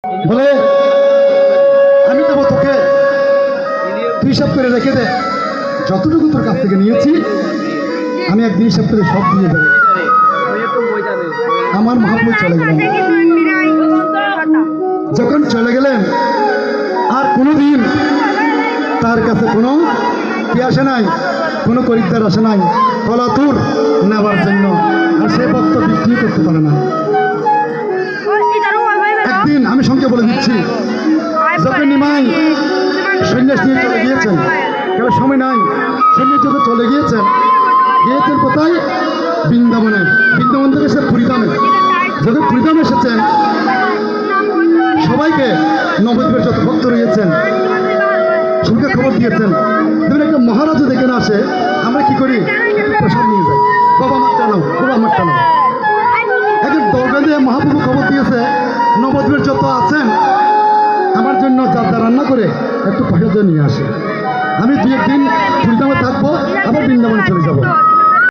বলে আমি দেবো তোকে, তুই হিসাব করে রেখে দে, যতটুকু তোর কাছ থেকে নিয়েছি আমি একদিন হিসাব করে সব দিয়ে দেবো। আমার মহাপ্রভু চলে গেলেন। যখন চলে গেলেন আর কোনোদিন তার কাছে কোনো কি আসে নাই, কোনো খরিদ্দার আসে নাই কলাতুর নেবার জন্য, আর সে ভক্ত বিক্রি করতে পারে না। একদিন আমি সঙ্গে বলে দিচ্ছি, যখন নিমাই সন্ন্যাস নিয়ে চলে গিয়েছেন, কারণ সময় নাই, সন্ন্যাস যখন চলে গিয়েছেন কোথায়? বৃন্দাবনে। বৃন্দাবন থেকে সে পুরীধামে। যখন পুরীধামে এসেছেন সবাইকে, নবদ্বীপের যত ভক্ত রয়েছেন সবাইকে খবর দিয়েছেন, দেখবেন একটা মহারাজা দেখে না আসে, আমরা কি করি? প্রসাদ নিয়ে যাই, বাবা আমার টানো, বাবা আমার টানো। এখন দরগা দিয়ে মহাপ্রভু খবর দিয়েছে, নবদ্বীপের যত আছেন আমার জন্য যা রান্না করে একটু প্রসাদ নিয়ে আসে। আমি দু একদিন পুরীধাম